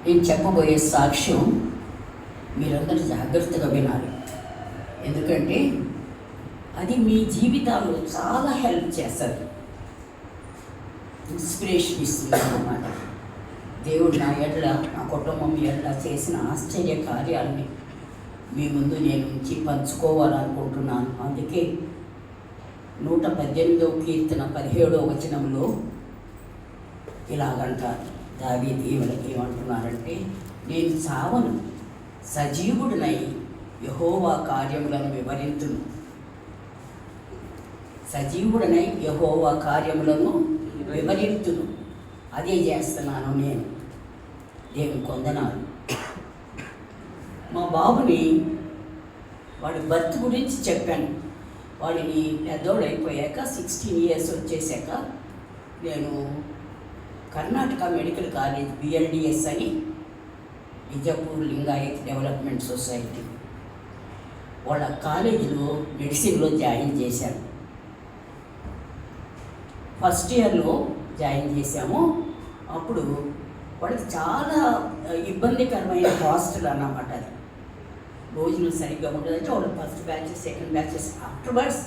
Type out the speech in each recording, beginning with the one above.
నేను చెప్పబోయే సాక్ష్యం మీరందరూ జాగ్రత్తగా వినాలి. ఎందుకంటే అది మీ జీవితాల్లో చాలా హెల్ప్ చేస్తుంది, ఇన్స్పిరేషన్ ఇస్తుంది అన్నమాట. దేవుడు నా ఎడల, నా కుటుంబం ఎడల చేసిన ఆశ్చర్య కార్యాలని మీ ముందు నేను ఉంచి పంచుకోవాలనుకుంటున్నాను. అందుకే 118వ కీర్తన 17వ వచనంలో ఇలాగంటారు. దావీదు వీళ్ళకి ఏమంటున్నారంటే, నేను చావను, సజీవుడినై యెహోవా కార్యములను వివరింతును. సజీవుడనై యెహోవా కార్యములను వివరింతును. అదే చేస్తున్నాను నేను. దేవుని వందనాలు. మా బాబుని వాడి బర్త్ గురించి చెప్పాను. వాడిని పెద్దోడు అయిపోయాక 16 years వచ్చేసాక నేను కర్ణాటక మెడికల్ కాలేజ్ BLDS అని, బిజాపూర్ లింగాయత్ డెవలప్మెంట్ సొసైటీ వాళ్ళ కాలేజీలో మెడిసిన్లో జాయిన్ చేశాను. ఫస్ట్ ఇయర్లో జాయిన్ చేశాము. అప్పుడు వాడికి చాలా ఇబ్బందికరమైన హాస్టల్ అన్నమాట. అది రోజులు సరిగ్గా ఉండదంటే వాళ్ళు first batches, second batches afterwards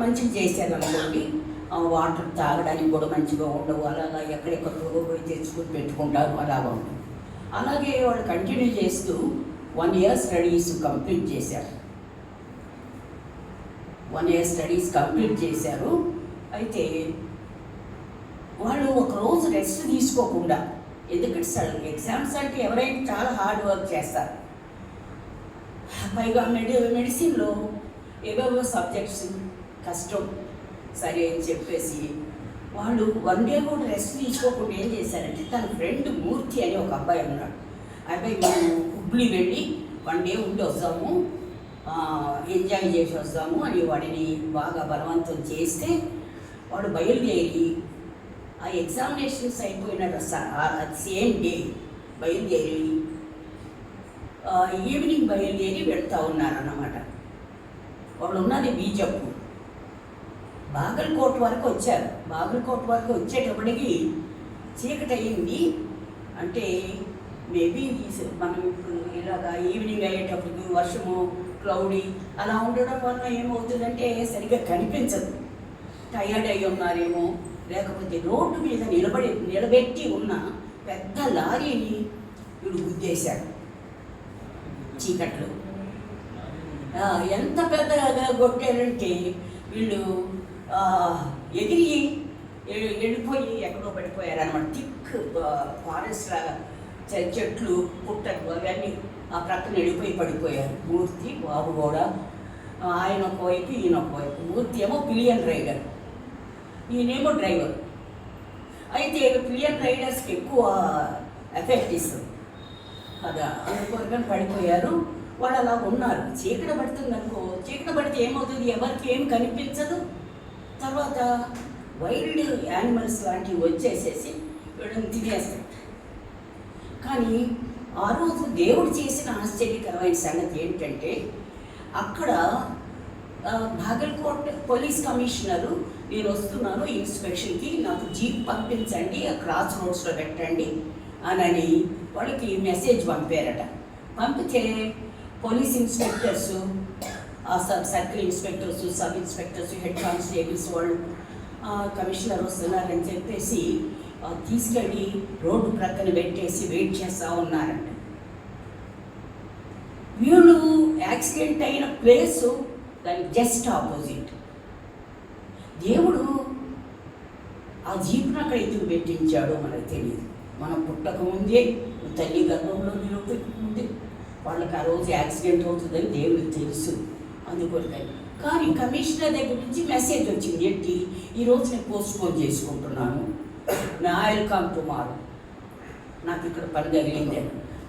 మంచిగా చేశారు అనుకోండి. వాటర్ తాగడానికి కూడా మంచిగా ఉండవు. అలాగా ఎక్కడెక్కడికో పోయి తెచ్చుకొని పెట్టుకుంటారు, అలాగా ఉంటుంది. అలాగే వాళ్ళు కంటిన్యూ చేస్తూ 1 year స్టడీస్ కంప్లీట్ చేశారు. 1 year స్టడీస్ కంప్లీట్ చేశారు. అయితే వాళ్ళు ఒకరోజు రెస్ట్ తీసుకోకుండా, ఎందుకంటే ఎగ్జామ్స్ అంటే ఎవరైనా చాలా హార్డ్ వర్క్ చేస్తారు. పైగా మెడిసిన్లో ఏవేవో సబ్జెక్ట్స్ కష్టం సరే అని చెప్పేసి వాళ్ళు 1 day కూడా రెస్ట్ తీసుకోకుండా ఏం చేశారంటే, తన ఫ్రెండ్ మూర్తి అని ఒక అబ్బాయి ఉన్నాడు. అబ్బాయి మేము హుబ్లీ వెళ్ళి 1 day ఉండి వస్తాము, ఎంజాయ్ చేసి వస్తాము అని వాడిని బాగా బలవంతం చేస్తే వాడు బయలుదేరి ఆ ఎగ్జామినేషన్స్ అయిపోయిన సేమ్ డే బయలుదేరి ఈవినింగ్ బయలుదేరి వెళ్తూ ఉన్నారన్నమాట. వాళ్ళు ఉన్నది బీజపూర్. బాగల్కోట్ వరకు వచ్చారు. బాగల్కోట్ వరకు వచ్చేటప్పటికి చీకటి అయ్యింది. అంటే మేబీ మనం ఇప్పుడు ఇలాగా ఈవినింగ్ అయ్యేటప్పటికి వర్షము, క్లౌడీ అలా ఉండడం వల్ల ఏమవుతుందంటే సరిగ్గా కనిపించదు. టయర్డ్ అయ్యి ఉన్నారేమో, లేకపోతే రోడ్డు మీద నిలబెట్టి ఉన్న పెద్ద లారీని వీడు గుద్దేశాడు చీకట్లో. ఎంత పెద్దగా కొట్టారంటే వీళ్ళు ఎగిరి వెళ్ళిపోయి ఎక్కడో పడిపోయారనమాట. థిక్ ఫారెస్ట్ లాగా చెట్లు, పుట్టలు అవన్నీ ఆ ప్రక్కన వెళ్ళిపోయి పడిపోయారు. మూర్తి, బాబు కూడా. ఆయన ఒకవైపు, ఈయన ఒకవైపు. మూర్తి ఏమో పిలియన్ రైడర్, ఈయనేమో డ్రైవర్. అయితే పిలియన్ రైడర్స్కి ఎక్కువ ఎఫెక్ట్ ఇస్తుంది కదా, అందుకోసం పడిపోయారు. వాళ్ళు అలా ఉన్నారు. చీకటి పడుతుంది అనుకో, చీకటి పడితే ఏమవుతుంది, ఎవరికి ఏం కనిపించదు. తర్వాత వైల్డ్ యానిమల్స్ లాంటివి వచ్చేసేసి వీళ్ళని తినేస్తాయి. కానీ ఆ రోజు దేవుడు చేసిన ఆశ్చర్యకరమైన సంగతి ఏంటంటే, అక్కడ బాగల్కోట్ పోలీస్ కమిషనరు, నేను వస్తున్నాను ఇన్స్పెక్షన్కి, నాకు జీప్ పంపించండి, ఆ క్రాస్ రోడ్స్లో పెట్టండి అని వాళ్ళకి మెసేజ్ పంపారట. పంపితే police inspectors, circle inspectors, sub inspectors, head constables వాళ్ళు కమిషనర్ వస్తున్నారని చెప్పేసి తీసుకెళ్ళి రోడ్డు ప్రక్కన పెట్టేసి వెయిట్ చేస్తూ ఉన్నారంట. వీళ్ళు యాక్సిడెంట్ అయిన ప్లేసు దానికి జస్ట్ ఆపోజిట్. దేవుడు ఆ జీప్ను అక్కడ ఎందుకు పెట్టించాడో మనకు తెలియదు. మనం పుట్టక ముందే, తల్లి గర్భంలో నిలబెట్టుకుంటే వాళ్ళకి ఆ రోజు యాక్సిడెంట్ అవుతుందని దేవుడికి తెలుసు. అందుకోసం కానీ కమిషనర్ దగ్గర నుంచి మెసేజ్ వచ్చింది ఏంటి, ఈరోజు నేను పోస్ట్పోన్ చేసుకుంటున్నాను, నా ఐల్ కమ్ టుమారో, నాకు ఇక్కడ పని తగిలింది.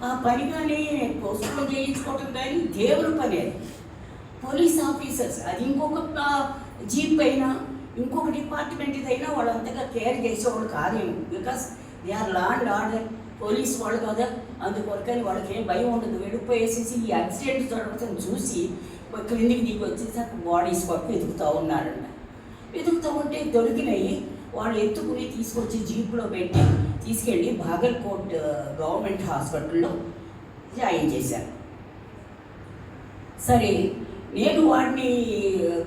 ఆ పని కానీ పోస్ట్పోన్ చేయించుకోవటం కానీ దేవుని పని. అది పోలీస్ ఆఫీసర్స్, అది ఇంకొక జీప్ అయినా ఇంకొక డిపార్ట్మెంట్ అయినా వాళ్ళు అంతగా కేర్ చేసేవాళ్ళు కాదేమో. Because they are law and order, police వాళ్ళు కదా. అందుకొరకని వాళ్ళకి ఏం భయం ఉండదు. వెళ్ళిపోయేసేసి ఈ యాక్సిడెంట్ జరగడం చూసి క్లినిక్ దిగి వచ్చేసాక బాడీస్ పట్టు వెతుకుతూ ఉన్నారంట. వెతుకుతూ ఉంటే దొరికినాయి. వాళ్ళు ఎత్తుకుని తీసుకొచ్చి జీపులో పెట్టి తీసుకెళ్ళి బాగల్కోట్ గవర్నమెంట్ హాస్పిటల్లో జాయిన్ చేశారు. సరే, నేను వాడిని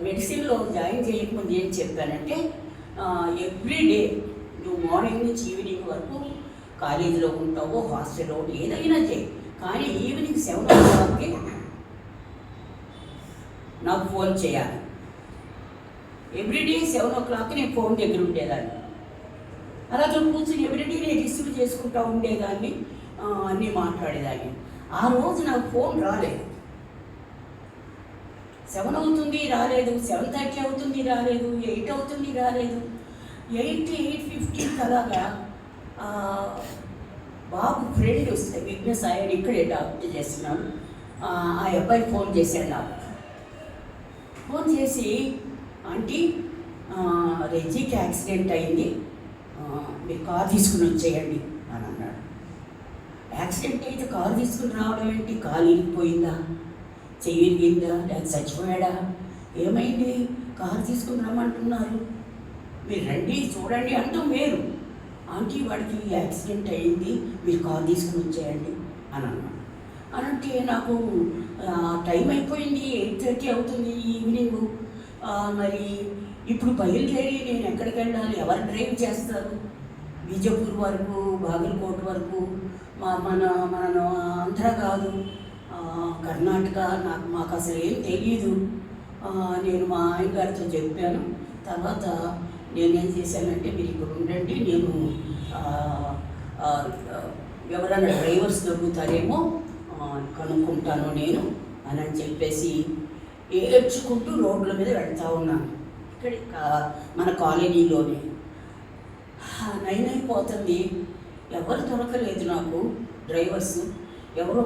మెడిసిన్లో జాయిన్ చేయకముందు ఏం చెప్పానంటే, ఎవ్రీడే నువ్వు మార్నింగ్ నుంచి ఈవినింగ్ వరకు కాలేజీలో ఉంటావో హాస్టల్లో ఏదైనా చేయి, కానీ ఈవినింగ్ 7 o'clockకి నాకు ఫోన్ చేయాలి. ఎవ్రీడే 7 o'clock నేను ఫోన్ దగ్గర ఉండేదాన్ని. అలాగే కూర్చొని ఎవ్రీడే నేను రిసీవ్ చేసుకుంటూ ఉండేదాన్ని, అన్నీ మాట్లాడేదాన్ని. ఆ రోజు నాకు ఫోన్ రాలేదు. 7 అవుతుంది రాలేదు, 7:30 అవుతుంది రాలేదు, 8 అవుతుంది రాలేదు. 8:15 అలాగా బాబు ఫ్రెండ్ వస్తే విఘ్నేష్ ఆయన ఇక్కడే డాక్టర్ చేస్తున్నాను, ఆ అబ్బాయి ఫోన్ చేశాడు నాకు. ఫోన్ చేసి, ఆంటీ రెజ్జీకి యాక్సిడెంట్ అయింది, మీరు కారు తీసుకుని వచ్చేయండి అని అన్నాడు. యాక్సిడెంట్ అయితే కారు తీసుకుని రావడం ఏంటి? కాలు ఇరిగిపోయిందా, చెయ్యి ఇరిగిందా, లేక చచ్చిపోయాడా, ఏమైంది? కారు తీసుకుని రమ్మంటున్నారు, మీరు రండి చూడండి అంటాం వేరు. ఆంటీ వాడికి యాక్సిడెంట్ అయ్యింది, మీరు కారు తీసుకుని వచ్చేయండి అని అన్నాడు. అంటే నాకు టైం అయిపోయింది, 8:30 అవుతుంది ఈవినింగ్. మరి ఇప్పుడు బయలుదేరి నేను ఎక్కడికి వెళ్ళాలి, ఎవరు డ్రైవ్ చేస్తారు? బీజపూర్ వరకు, బాగల్కోట్ వరకు, మన ఆంధ్ర కాదు, కర్ణాటక, మాకు అసలు ఏం తెలియదు. నేను మా ఆయన గారితో చెప్పాను. తర్వాత నేనేం చేశానంటే, మీరు ఇక్కడ ఉండండి, నేను ఎవరైనా డ్రైవర్స్ దొరుకుతారేమో కనుక్కుంటాను నేను అని చెప్పేసి ఏడ్చుకుంటూ రోడ్ల మీద వెళ్తూ ఉన్నాను. ఇక్కడ మన కాలనీలోనే 9 అయిపోతుంది, ఎవరు దొరకలేదు నాకు డ్రైవర్స్. ఎవరో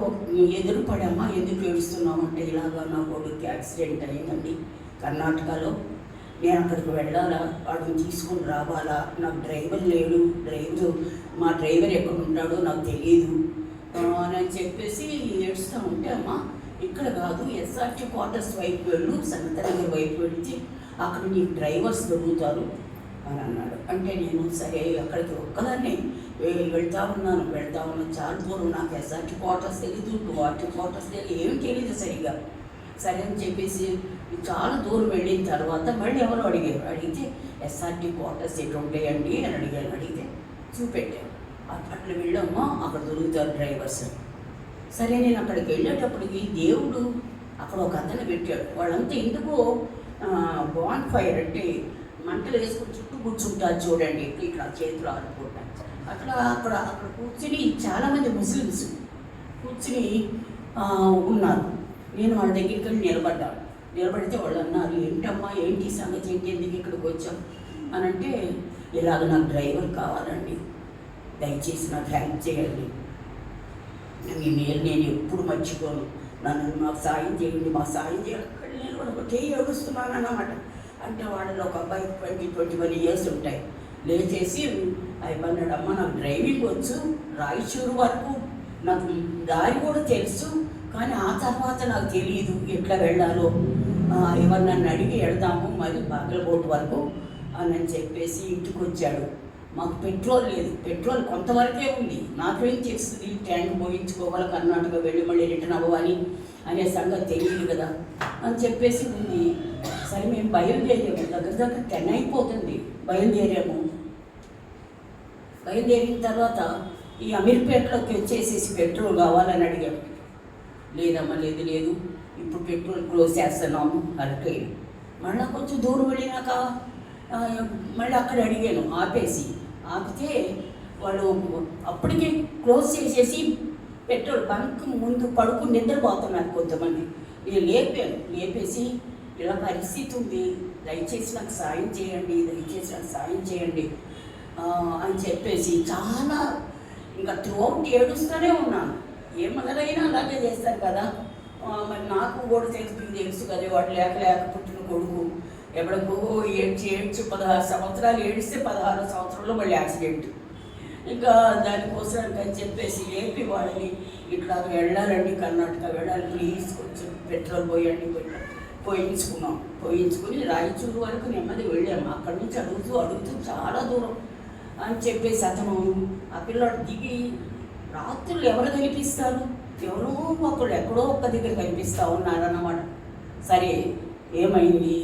ఎదురు పడామా, ఎందుకు ఏడుస్తున్నామంటే, ఇలాగా నా కొడుకు యాక్సిడెంట్ అయిందండి కర్ణాటకలో, నేను అక్కడికి వెళ్ళాలా, వాడిని తీసుకుని రావాలా, నాకు డ్రైవర్ లేడు, మా డ్రైవర్ ఎక్కడ ఉంటాడో నాకు తెలియదు అని చెప్పేసి ఏడుస్తూ ఉంటే, అమ్మ ఇక్కడ కాదు, ఎస్ఆర్టీ క్వార్టర్స్ వైపు వెళ్ళు, సన్నతనగర్ వైపు వెళితే అక్కడ నీకు డ్రైవర్స్ దొరుకుతారు అని అన్నాడు. అంటే నేను సరే అక్కడికి ఒక్కదాన్ని వెళ్తా ఉన్నాను చాలా దూరం, నాకు ఎస్ఆర్టీ క్వార్టర్స్ తెలీదు, వాటి క్వార్టర్స్ తెలియదు, ఏం తెలియదు సరిగ్గా. సరే అని చెప్పేసి చాలా దూరం వెళ్ళిన తర్వాత మళ్ళీ ఎవరు అడిగితే ఎస్ఆర్టీ క్వార్టర్స్ ఎక్కడ ఉంటాయండి అని అడిగితే చూపెట్టాను. అట్లా వెళ్ళమ్మా, అక్కడ దొరుకుతారు డ్రైవర్స్. సరే, నేను అక్కడికి వెళ్ళేటప్పటికి దేవుడు అక్కడ ఒక అతను పెట్టాడు. వాళ్ళంతా ఎందుకో బాన్ ఫైర్ అంటే మంటలు వేసుకుని చుట్టూ కూర్చుంటారు చూడండి, ఇట్లా చేతులు ఆడుకుంటా. అక్కడ కూర్చుని చాలామంది ముస్లిమ్స్ కూర్చుని ఉన్నారు. నేను వాళ్ళ దగ్గరికి వెళ్ళి నిలబడితే వాళ్ళు అన్నారు, ఏంటమ్మా ఏంటి సంగతి, ఏంటి, ఎందుకు ఇక్కడికి వచ్చాం అని అంటే, ఇలాగ నాకు డ్రైవర్ కావాలండి, దయచేసి నాకు హెల్ప్ చేయండి, మీ మేలు నేను ఎప్పుడు మర్చిపోను, మాకు సాయం చేయండి, మాకు సాయం చేయాలి. అక్కడ నేను కూడా ఒకటే ఏడుస్తున్నాను అన్నమాట. అంటే వాళ్ళలో ఒక అబ్బాయి 20-21 years ఉంటాయి. లేచేసి అన్నాడు, అమ్మ నాకు డ్రైవింగ్ వచ్చు, రాయచూరు వరకు నాకు దారి కూడా తెలుసు, కానీ ఆ తర్వాత నాకు తెలియదు ఎట్లా వెళ్ళాలో, ఎవరు నన్ను అడిగి వెళ్దాము మరి బాగల్కోట్ వరకు అని చెప్పేసి ఇంటికి వచ్చాడు. మాకు పెట్రోల్ లేదు, పెట్రోల్ కొంతవరకే ఉంది, నాకేం చేస్తుంది, ట్యాంక్ పోయించుకోవాలి, కర్ణాటక వెళ్ళి మళ్ళీ రిటర్న్ అవ్వాలి అనే సంగతి తెలియదు కదా అని చెప్పేసి ఉంది. సరే, మేము బయలుదేరాము, దగ్గర 10 అయిపోతుంది. బయలుదేరిన తర్వాత ఈ అమీర్పేటలోకి వచ్చేసేసి పెట్రోల్ కావాలని అడిగాము. లేదమ్మా లేదు, ఇప్పుడు పెట్రోల్ క్లోజ్ చేస్తున్నాము అరకే. మళ్ళీ కొంచెం దూరం వెళ్ళినాక మళ్ళీ అక్కడ అడిగాను, ఆపితే వాళ్ళు అప్పటికే క్లోజ్ చేసేసి పెట్రోల్ బంక్ ముందు పడుకుని నిద్రపోతున్నారు కొంతమంది. నేను లేపేసి ఇలా పరిస్థితి ఉంది, దయచేసి నాకు సాయం చేయండి అని చెప్పేసి చాలా ఇంకా త్రూఅవుట్ ఏడుస్తూనే ఉన్నాను. ఏ మదరైనా అలాగే చేస్తారు కదా, మరి నాకు కూడా తెలుసు కదా, వాడు లేక పుట్టిన కొడుకు ఎప్పుడో ఏడ్చి 16 సంవత్సరాలు ఏడిస్తే 16వ సంవత్సరంలో మళ్ళీ యాక్సిడెంట్. ఇంకా దానికోసం అని చెప్పేసి లేపి వాళ్ళని ఇట్లా వెళ్ళాలండి, కర్ణాటక వెళ్ళాలి, ప్లీజ్ కొంచెం పెట్రోల్ పోయండి. పోయించుకుని రాయచూరు వరకు నెమ్మది వెళ్ళాము. అక్కడి నుంచి అడుగుతూ చాలా దూరం అని చెప్పేసి అతను ఆ పిల్లాడు దిగి, రాత్రులు ఎవరు కనిపిస్తారు, ఎవరో ఒకళ్ళు ఎక్కడో ఒక్క దగ్గర కనిపిస్తూ ఉన్నారన్నమాట. సరే ఏమైంది,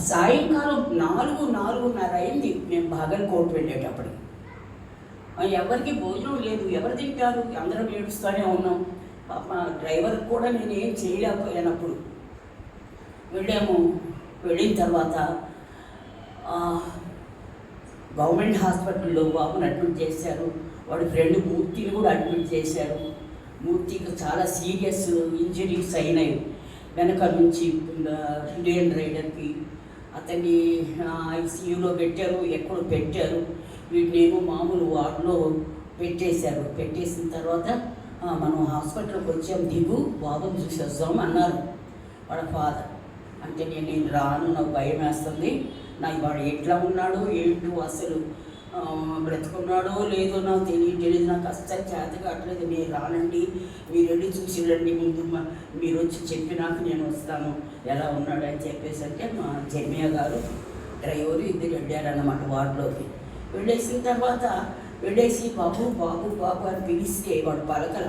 సాయంకాలం 4:30 అయింది మేము బాగల్కోట్ వెళ్ళేటప్పటికి. ఎవరికి భోజనం లేదు, ఎవరు తింటారు, అందరం ఏడుస్తూనే ఉన్నాం. పాప డ్రైవర్ కూడా నేనేం చేయలేకపోయానప్పుడు. వెళ్ళిన తర్వాత గవర్నమెంట్ హాస్పిటల్లో బాబుని అడ్మిట్ చేశారు. వాడి ఫ్రెండ్ మూర్తిని కూడా అడ్మిట్ చేశారు. మూర్తికి చాలా సీరియస్ ఇంజరీస్ అయినాయి. వెనక నుంచి ఇండియన్ రైడర్కి అతన్ని ఐసీయూలో పెట్టారు, ఎక్కడో పెట్టారు. వీటినేమో మామూలు వార్డులో పెట్టేసిన తర్వాత మనం హాస్పిటల్కి వచ్చాం, దిగు బాబుని చూసి వస్తాం అన్నారు వాళ్ళ ఫాదర్. అంటే నేను రాను, నాకు భయం వేస్తుంది, నాకు వాడు ఎట్లా ఉన్నాడో ఏంటో, అసలు బ్రతుకున్నాడో లేదో నాకు తెలియదు, నాకు అస్సలు చేత కావట్లేదు, నేను రానండి, మీరు వెళ్ళి చూసి రండి, ముందు మీరు వచ్చి చెప్పినాక నేను వస్తాను ఎలా ఉన్నాడు అని చెప్పేసి. అంటే మా జమియా గారు డ్రైవరు ఇద్దరు వెళ్ళారన్నమాట వార్డులోకి. వెళ్ళేసిన తర్వాత బాబు బాబు బాబు అని పిలిస్తే వాడు పలకల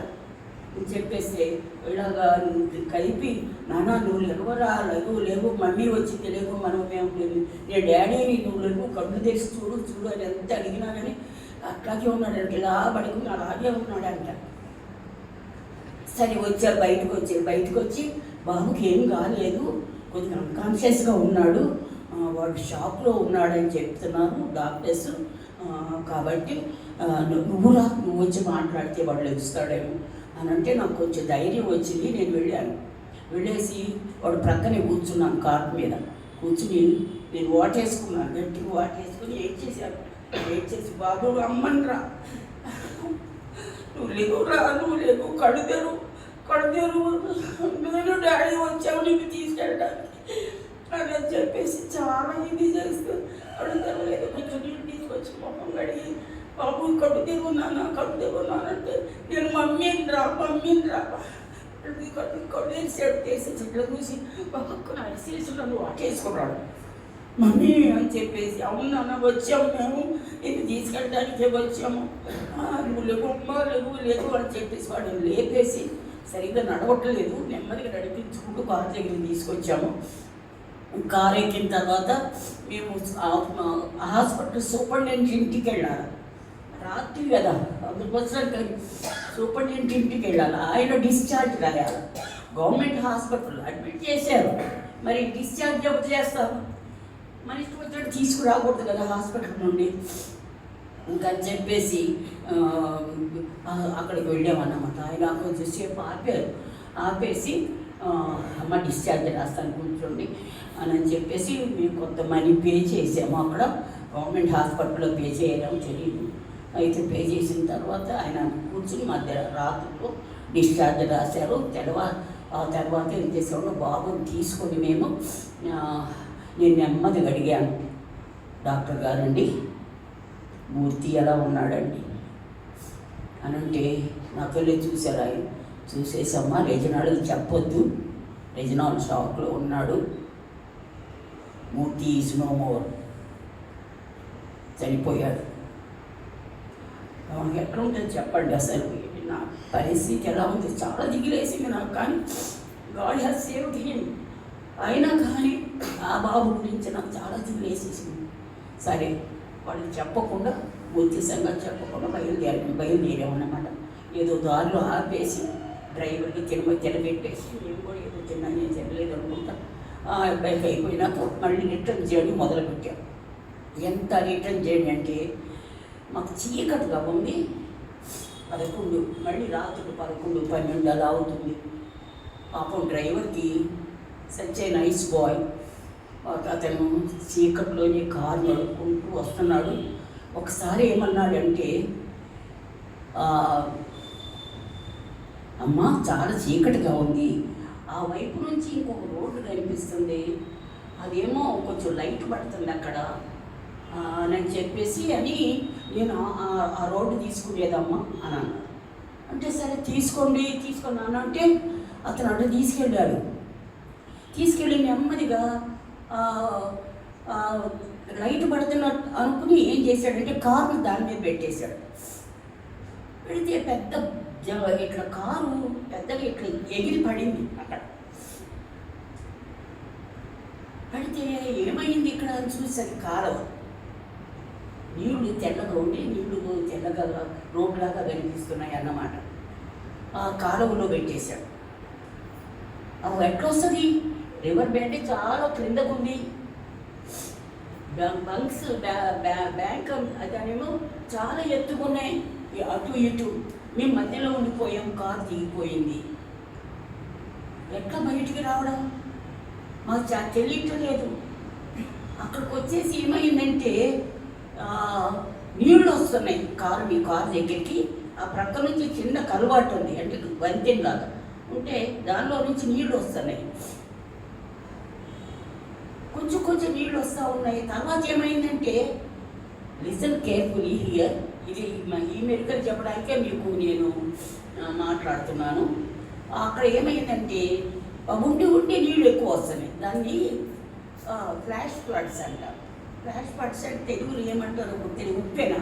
అని చెప్పేస్తే ఇలాగా కలిపి, నాన్న నువ్వు లేవరా, లేవు మమ్మీ వచ్చింది, లేవు మనం మేము నేను డాడీని, నువ్వు లేవు, కళ్ళు తెరిచి చూడు అని ఎంత అడిగినా కానీ అట్లాగే ఉన్నాడంట, ఇలా పడుకుని అలాగే ఉన్నాడంట. సరే బయటకు వచ్చి బాబుకి ఏం కాలేదు, కొద్దిగా అన్కాన్షియస్గా ఉన్నాడు, వాడు షాప్లో ఉన్నాడని చెప్తున్నారు డాక్టర్స్, కాబట్టి నువ్వు వచ్చి మాట్లాడితే వాడు లెగుస్తాడేమో అని అంటే నాకు కొంచెం ధైర్యం వచ్చింది. నేను వెళ్ళేసి వాడు ప్రక్కనే కూర్చున్నాను, కార్ట్ మీద కూర్చుని నేను వాటేసుకున్నాను, గట్టిగా వాటేసుకుని ఏడ్చేసి బాబు అమ్మని రా, నువ్వు లేవు కడుదేరు నేను డాడీ వచ్చావు నీకు తీసుకెళ్ళడానికి అని చెప్పేసి చాలా ఇది చేస్తూ అడుగుతారు. లేదు కొంచెం నీళ్ళు తీసుకొచ్చి మొహం కడిగి, బాబు కడుపు తెగున్నానంటే నేను మమ్మీని రా కడుపు సెట్ చేసి ఇట్లా చూసి పక్కన అరిసేసుకున్నాను, వాటేసుకున్నాడు మమ్మీ అని చెప్పేసి. అవునా వచ్చాము, మేము ఇది తీసుకెళ్ళడానికే వచ్చాము, నువ్వు లేవు అని చెప్పేసి వాడు లేపేసి, సరిగ్గా నడవట్లేదు, నెమ్మదిగా నడిపించుకుంటూ కారు దగ్గరికి తీసుకొచ్చాము. కారు ఎక్కిన తర్వాత మేము హాస్పిటల్ సూపరింటెండెంట్ ఇంటికి వెళ్ళాలి, రాత్రి కదా, అందుకోసం సూపరింటెండెంట్ ఇంటికి వెళ్ళాలి. ఆయన డిశ్చార్జ్ రాయాలి, గవర్నమెంట్ హాస్పిటల్ అడ్మిట్ చేశారు, మరి డిశ్చార్జ్ ఎవరు చేస్తారు, మన ఇష్టం వచ్చినట్టు తీసుకురాకూడదు కదా హాస్పిటల్ నుండి. ఇంకా చెప్పేసి అక్కడికి వెళ్ళామన్నమాట. ఆయన కొంచెం సేపు ఆపేసి అమ్మ డిశ్చార్జ్ రాస్తాను కూర్చోండి అని చెప్పేసి మేము కొంత మనీ పే చేసాము. అక్కడ గవర్నమెంట్ హాస్పిటల్లో పే చేయడం తెలియదు. అయితే పే చేసిన తర్వాత ఆయన కూర్చుని రాత్రిలో డిశ్చార్జ్ రాశారు. ఆ తర్వాత ఏం చేసాము, బాబుని తీసుకొని నేను నెమ్మదిగా అడిగాను, డాక్టర్ గారండి మూర్తి ఎలా ఉన్నాడండి అని అంటే, నాకు వెళ్ళి చూశారు ఆయన. చూసేసమ్మా రెజినాల్డ్ చెప్పొద్దు, రెజినాల్డ్ షాక్లో ఉన్నాడు, మూర్తి ఈజ్ నో మోర్, చనిపోయాడు. మనకి ఎక్కడ ఉంటుంది చెప్పండి, అసలు నా పరిస్థితి ఎలా ఉంది, చాలా దిగిలేసింది నాకు. కానీ గాడ్ హ్యాస్ సేవ్డ్ హిమ్. అయినా కానీ ఆ బాబు గురించి నాకు చాలా దిగిలేసేసింది. సరే వాళ్ళకి చెప్పకుండా, మూర్తి సంగతి చెప్పకుండా బయలుదేరామన్నమాట. ఏదో దారిలో ఆపేసి డ్రైవర్కి తినబెట్టేసి మేము కూడా ఏదో తిన్నాను తినలేదు అనుకుంటా. ఆ అబ్బాయికి అయిపోయినాక మళ్ళీ రిటర్న్ జర్నీ మొదలుపెట్టాం. ఎంత రిటర్న్ జర్నీ అంటే మాకు చీకటిగా ఉంది, 11 మళ్ళీ రాత్రి 11, 12 అలా అవుతుంది. పాపం డ్రైవర్కి సచ్ ఏ నైస్ బాయ్, అతను చీకట్లోనే కారు నడుపుకుంటూ వస్తున్నాడు. ఒకసారి ఏమన్నాడంటే, అమ్మ చాలా చీకటిగా ఉంది, ఆ వైపు నుంచి ఇంకొక రోడ్డు కనిపిస్తుంది, అదేమో కొంచెం లైట్ పడుతుంది అక్కడ అని చెప్పేసి అని నేను ఆ రోడ్డు తీసుకునేదమ్మా అని అన్నాడు. అంటే సరే తీసుకోండి అని అంటే అతను అటు తీసుకెళ్ళి నెమ్మదిగా లైట్ పడుతున్నట్టు అనుకుని ఏం చేశాడంటే కారుని దాని మీద పెట్టేశాడు. పెడితే పెద్ద ఇట్లా కారు పెద్దగా ఇట్లా ఎగిరి పడింది. అక్కడ పడితే ఏమైంది ఇక్కడ అని చూసేసరికి కాలువ, నీళ్లు తెల్లగా ఉండి నీళ్లు తెల్లగా రోడ్లాగా కనిపిస్తున్నాయి అన్నమాట. ఆ కాలువలో పెట్టేశాడు. అవి ఎట్లా వస్తుంది? రివర్ బెడ్ చాలా క్రిందకు ఉంది, బంక్స్ బ్యాంక్ అదేమో చాలా ఎత్తుకున్నాయి, అటు ఇటు. మేము మధ్యలో ఉండిపోయాం, కారు దిగిపోయింది. ఎట్లా బయటికి రావడం మాకు తెలియట్లేదు. అక్కడికి వచ్చేసి ఏమైందంటే నీళ్ళు వస్తున్నాయి కారు దగ్గరికి. ఆ ప్రక్క నుంచి చిన్న కరువాటు ఉంది, అంటే వంతెనలాగా ఉంటే దానిలో నుంచి నీళ్ళు వస్తున్నాయి. కొంచెం నీళ్ళు వస్తూ ఉన్నాయి. తర్వాత ఏమైందంటే, లిసన్ కేర్ఫుల్లీ హియర్, ఇది ఈ మెడికల్ చెప్పడానికే మీకు నేను మాట్లాడుతున్నాను. అక్కడ ఏమైందంటే ఉండి నీళ్ళు ఎక్కువ వస్తున్నాయి. దాన్ని ఫ్లాష్ ఫ్లడ్స్ అంటారు. ఫ్లాష్ ఫ్లడ్స్ అంటే తెలుగులో ఏమంటారు తెలియదు, ఉప్పెనా.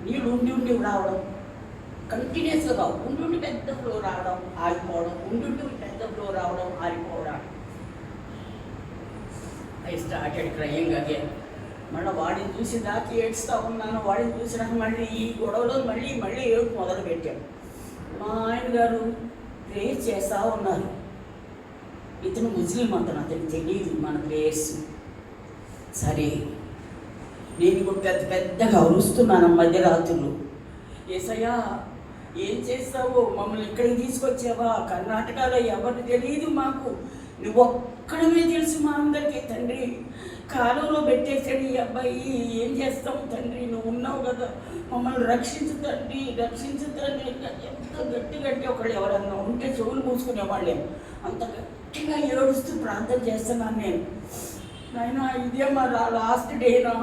నీళ్ళు ఉండి రావడం, కంటిన్యూస్గా ఉండి పెద్ద ఫ్లో రావడం ఆగిపోవడం, ఉండి పెద్ద ఫ్లో రావడం ఆగిపోవడం. I started crying again. మళ్ళీ వాడిని చూసి దాకా ఏడుస్తూ ఉన్నాను. వాడిని చూసినాక మళ్ళీ ఈ గొడవలో మళ్ళీ ఏడుపు మొదలుపెట్టాం. మా ఆయన గారు ప్రే చేస్తూ ఉన్నారు. ఇతను ముస్లిం, అతనికి తెలియదు మన ప్రేయర్స్. సరే, నేను ఇప్పుడు పెద్దగా అరుస్తున్నాను మధ్యరాత్రులు. యేసయ్యా ఏం చేస్తావో, మమ్మల్ని ఇక్కడికి తీసుకొచ్చావా? కర్ణాటకలో ఎవరు తెలియదు మాకు, నువ్వు ఒక్కడమే తెలుసు మా అందరికీ తండ్రి. కాలంలో పెట్టేసాడు ఈ అబ్బాయి, ఏం చేస్తావు తండ్రి? నువ్వు ఉన్నావు కదా, మమ్మల్ని రక్షించు తండ్రి. ఎంత గట్టి ఒకళ్ళు ఎవరన్నా ఉంటే చెవులు మూసుకునేవాళ్ళేం. అంత గట్టిగా ఏడుస్తూ ప్రార్థన చేస్తున్నాను నేను. నాయనా ఇదే మా లాస్ట్ డేనా,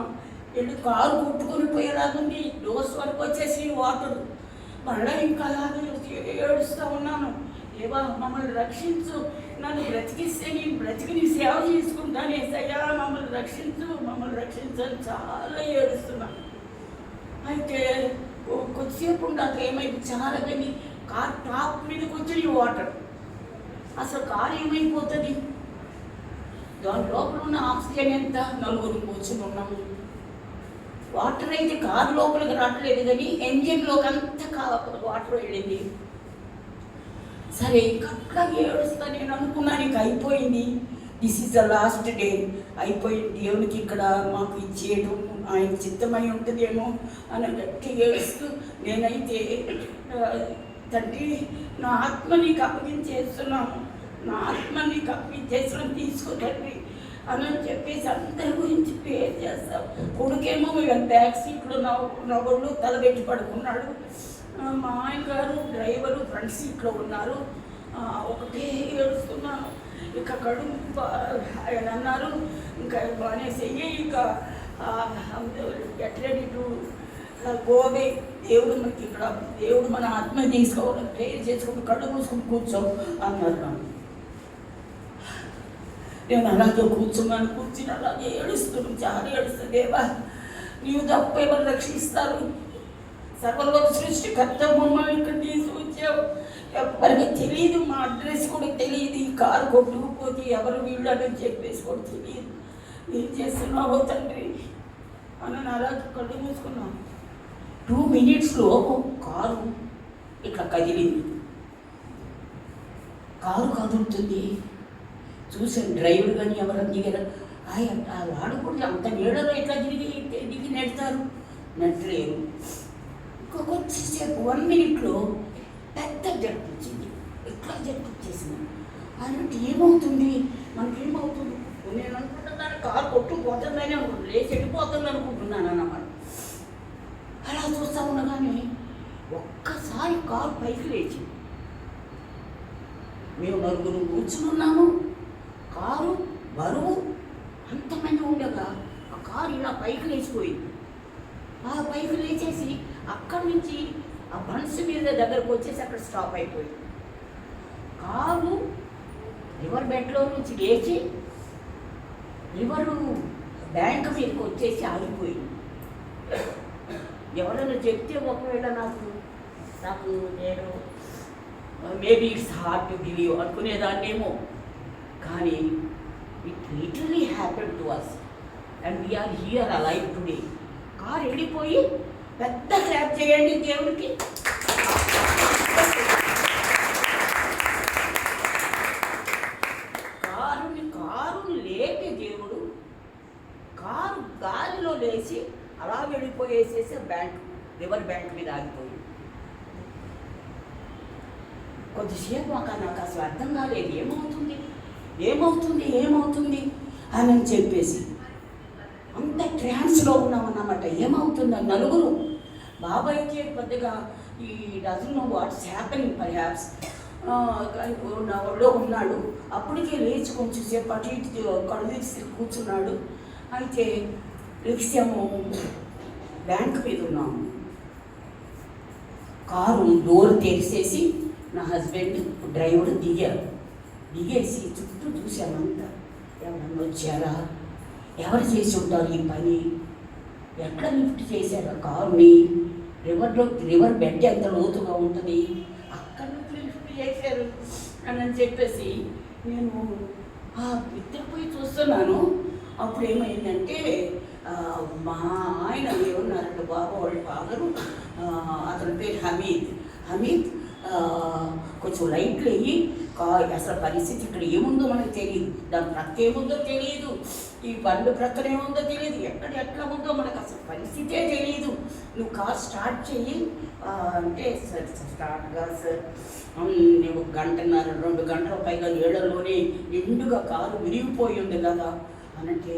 వెళ్ళి కారు కొట్టుకొని పోయేలాగుంది. డోర్స్ వరకు వచ్చేసి వాటర్. మళ్ళీ ఇంకా అలాగే ఏడుస్తూ ఉన్నాను. ఏవా మమ్మల్ని రక్షించు, నన్ను బ్రతికిస్తే నేను బ్రతికి నీ సేవ చేసుకుంటాను. ఏసయ్యా మమ్మల్ని రక్షించు అని చాలా ఏడుస్తున్నాను. అయితే కొద్దిసేపు నాకు ఏమైంది, చాలా కానీ కార్ టాప్ మీదకి వచ్చి వాటర్. అసలు కారు ఏమైపోతుంది? దాని లోపల ఉన్న ఆక్సిజన్ ఎంత? 4 కూర్చుని ఉన్నాము. వాటర్ అయితే కారు లోపలికి రావట్లేదు, కానీ ఎంజిన్లోకి అంతా వాటర్ వెళ్ళింది. సరే, ఇంకా ఏడుస్తా నేను అనుకున్నాను, ఇంక అయిపోయింది. This is the last day, అయిపోయింది. దేవునికి ఇక్కడ మాకు ఇచ్చేయడం ఆయన చిత్తమై ఉంటుందేమో అని గట్టి ఏడుస్తూ నేనైతే తండ్రి నా ఆత్మ నీకు అప్పగించేస్తున్నాను, తీసుకో తండ్రి అని చెప్పేసి అందరి గురించి పేరు చేస్తాం. కొడుకేమో బ్యాక్ సీట్లో నవ్వుళ్ళు తలబెట్టి పడుకున్నాడు. మా ఆయన గారు డ్రైవరు ఫ్రంట్ సీట్లో ఉన్నారు. ఒకటే ఏడుస్తున్నాను. ఇక కడుపు ఆయన అన్నారు, ఇంకా అనేసి ఇక గెట్ రెడీ టు గోవే. దేవుడు మన ఆత్మ తీసుకోవాలి, ప్రేయర్ చేసుకుని కళ్ళు మూసుకుని కూర్చో అన్నారు నన్ను. నేను అలాగే కూర్చుని అలాగే ఏడుస్తున్నాను, చాలా ఏడుస్తాను. దేవా నీవు తప్ప ఎవరు రక్షిస్తారు? సర్వలోక సృష్టికర్త మమ్మల్ని ఇక్కడ తీసుకొచ్చావు. ఎవరికి తెలియదు, మా అడ్రస్ కూడా తెలియదు. ఈ కారు కొట్టుకుపోతే ఎవరు వీళ్ళు అని చెప్పేసి కూడా తెలియదు. ఏం చేస్తున్నావో తండ్రి అని అలాగే కళ్ళు మూసుకున్నాను. 2 minutesలో కారు ఇట్లా కదిలింది. కారు కదులుతుంది చూసాను. డ్రైవర్ కానీ ఎవరన్నా దిగారు, వాడు కూడా అంత నీడలో ఎట్లా దిగి నెడతారు? నెట్టలేరు. ఇంకొకొచ్చేసేపు 1 minuteలో పెద్ద జట్టు వచ్చింది. ఇట్లా జట్టు వచ్చేసింది. అన్నట్టు ఏమవుతుంది, మనకేమవుతుంది? నేను అనుకుంటున్నాను కారు కొట్టుకుపోతుందని అనుకుంటున్నాను, లేచి వెళ్ళిపోతుంది అనుకుంటున్నాను అన్నమాట. అలా చూస్తూ ఉండగానే ఒక్కసారి కారు పైకి లేచి, మేము 4 కూర్చున్నాము. కారు బరువు అంతమంది ఉండగా ఆ కారు ఇలా పైకి లేచిపోయింది. ఆ పైకి లేచేసి అక్కడి నుంచి ఆ బన్స్ మీద దగ్గరకు వచ్చేసి అక్కడ స్టాప్ అయిపోయింది. కారు రివర్ బెడ్లో నుంచి లేచి రివరు బ్యాంక్ మీదకి వచ్చేసి ఆగిపోయింది. ఎవరైనా చెప్తే ఒకవేళ నాకు నేను maybe it's hard to believe అనుకునేదాన్నేమో, కానీ it literally happen to us and we are here alive today. Car వెళ్ళిపోయి పెద్ద క్లాప్ చేయండి దేవుడికి. కారుని లేపే దేవుడు కారు గాలిలో లేచి అలా వెళ్ళిపోయేసేసి రివర్ బ్యాంక్ మీద ఆగిపోయింది. కొద్దిసేపు నాకు అసలు అర్థం కాలేదు, ఏమవుతుంది అని చెప్పేసి అంత ట్రాన్స్లో ఉన్నామన్నమాట. ఏమవుతుంది నలుగురు బాబాయ్కి పెద్దగా ఈ doesn't know what's happening perhaps ఒళ్ళో ఉన్నాడు. అప్పటికే లేచి కొంచెం సేపు అటు ఇటు కళ్ళు తీసి కూర్చున్నాడు. అయితే లక్ష్యము బ్యాంక్ మీద ఉన్నాము. కారు డోర్ తెరిసేసి నా హస్బెండ్ డ్రైవర్ దిగేసి చుట్టూ చూశామంతా. ఎవరన్నా వచ్చారా, ఎవరు చేసి ఉంటారు ఈ పని, ఎక్కడ లిఫ్ట్ చేశారు కారుని, రివర్ బెడ్ ఎంత లోతుగా ఉంటుంది, అక్కడ నుంచి లిఫ్ట్ చేశారు అని చెప్పేసి నేను ఇద్దరు చూస్తున్నాను. అప్పుడు ఏమైందంటే మా ఆయన ఏమన్నారంటే, బాబు వాళ్ళ ఫాదరు, అతని పేరు హమీద్ కొంచెం లైట్లు అయ్యి అసలు పరిస్థితి ఇక్కడ ఏముందో మనకు తెలియదు, దాని ప్రక్క ఏముందో తెలియదు, ఈ బండ్లు ప్రక్కన ఏముందో తెలియదు, ఎట్లా ఉందో మనకు అసలు పరిస్థితే తెలియదు, నువ్వు కార్ స్టార్ట్ చెయ్యి అంటే స్టార్ట్గా సార్ నువ్వు 1.5-2 గంటల పైగా నీళ్ళలోనే నిండుగా కారు విరిగిపోయి ఉంది కదా అనంటే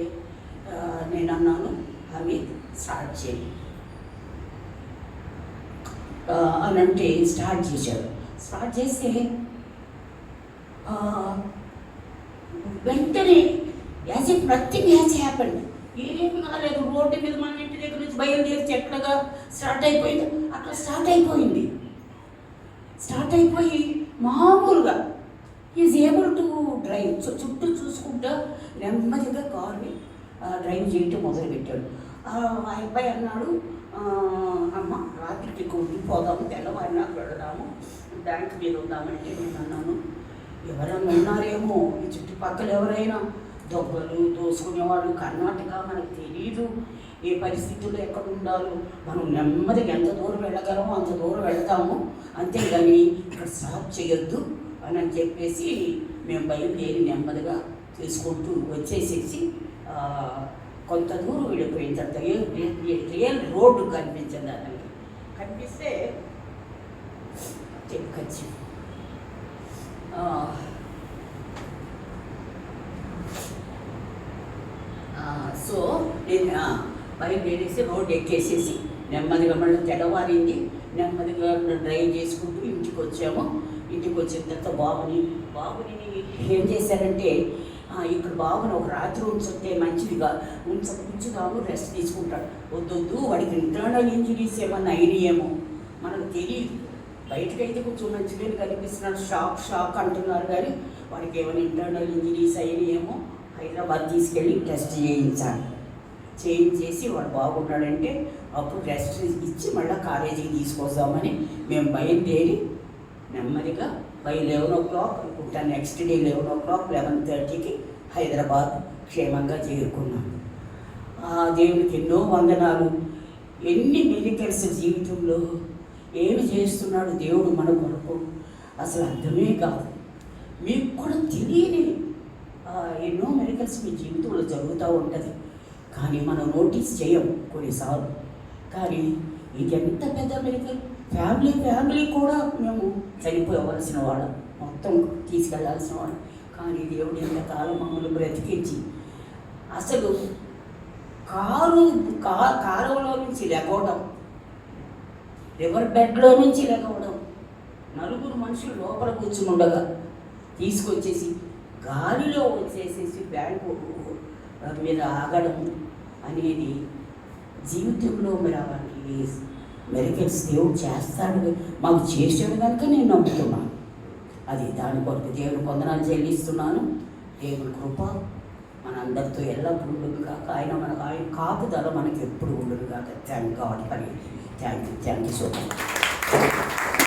నేను అన్నాను, హమీద్ స్టార్ట్ చేయి అనంటే స్టార్ట్ చేశాడు. స్టార్ట్ చేస్తే వెంటనే as if nothing has happened, ఏమీ కాలేదు. రోడ్డు మీద మన ఇంటి దగ్గర నుంచి బయలుదేరి ఎట్లాగా స్టార్ట్ అయిపోయింది అట్లా స్టార్ట్ అయిపోయి మామూలుగా ఈజ్ ఏబుల్ టు డ్రైవ్. చుట్టూ చూసుకుంటా నెమ్మదిగా కార్ని డ్రైవ్ చేయటం మొదలుపెట్టాడు. ఆ అబ్బాయి అన్నాడు, అమ్మ రాత్రికి ఉండిపోదాము, తెల్లవారినా వెళదాము, బ్యాంక్ మీద ఉందామంటే నేను అన్నాను, ఎవరైనా ఉన్నారేమో ఈ చుట్టుపక్కల, ఎవరైనా దొంగలు దోసుకునేవాళ్ళు, కర్ణాటక మనకు తెలీదు, ఏ పరిస్థితుల్లో ఎక్కడ ఉండాలో, మనం నెమ్మదిగా ఎంత దూరం వెళ్ళగలమో అంత దూరం వెళతాము, అంతేగాని ఇక్కడ స్టాప్ చేయొద్దు అని చెప్పేసి మేము బయలుదేరి నెమ్మదిగా తీసుకుంటూ వచ్చేసేసి కొంత దూరం వెళ్ళిపోయిన తర్వాత రియల్ రోడ్డు కనిపించింది. అతనికి కనిపిస్తే చెప్పుకొచ్చి సో నేను బయలుదేరేసి రోడ్డు ఎక్కేసేసి నెమ్మదిగా మళ్ళీ తెల్లవారింది, నెమ్మదిగా డ్రైవ్ చేసుకుంటూ ఇంటికి వచ్చాము. ఇంటికి వచ్చిన తర్వాత బాబుని ఏం చేశారంటే, ఇక్కడ బాబుని ఒక రాత్రి ఉంచితే మంచిదిగా ఉంచుదాము, రెస్ట్ తీసుకుంటాడు. వద్దొద్దు, వాడికి ఇంటర్నల్ ఇంజరీస్ ఏమన్నా అయినాయేమో మనకు తెలియదు, బయటకైతే కొంచెం మంచిగా కనిపిస్తున్నాడు, షాక్ అంటున్నారు, కానీ వాడికి ఏమైనా ఇంటర్నల్ ఇంజరీస్ అయినాయేమో హైదరాబాద్ తీసుకెళ్ళి టెస్ట్ చేయించేసి వాడు బాగున్నాడంటే అప్పుడు రెస్ట్ ఇచ్చి మళ్ళీ కాలేజీకి తీసుకొస్తామని మేము బయలుదేరి నెమ్మదిగా బై 11 o'clock అనుకుంటా, నెక్స్ట్ డే 11 o'clock 11:30కి హైదరాబాద్ క్షేమంగా చేరుకున్నాం. దేవునికి ఎన్నో వందనాలు. ఎన్ని మిరకిల్స్ జీవితంలో ఏమి చేస్తున్నాడు దేవుడు మన కొరకు అసలు అర్థమే కాదు. మీకు కూడా తెలియని ఎన్నో మిరకిల్స్ మీ జీవితంలో జరుగుతూ ఉంటుంది, కానీ మనం నోటీస్ చేయం కొన్నిసార్లు. కానీ ఇది ఎంత పెద్ద మిరకిల్, ఫ్యామిలీ కూడా మేము చనిపోవలసిన వాళ్ళం, మొత్తం తీసుకెళ్లాల్సిన వాళ్ళం, కానీ దేవుడు ఎంతకాలం మమ్మల్ని బ్రతికించి అసలు కాలువలో నుంచి లెగవడం, రివర్ బెడ్లో నుంచి లెగవడం, నలుగురు మనుషులు లోపల కూర్చుండగా తీసుకొచ్చేసి గాలిలో వచ్చేసేసి బ్యాంకు మీద ఆగడం అనేది జీవితంలో మరి అవన్నీ మిరకిల్స్ దేవుడు చేస్తాడు, మాకు చేసాడు కనుక నేను నమ్ముతున్నాను. అది దాని కొరకు దేవుని వందనాలు చెల్లిస్తున్నాను. దేవుని కృప మనందరితో ఎల్లప్పుడూ ఉండును కాక. ఆయన కాపుదల మనకి ఎప్పుడు ఉండును కాక. Thank God for it. Thank you so much.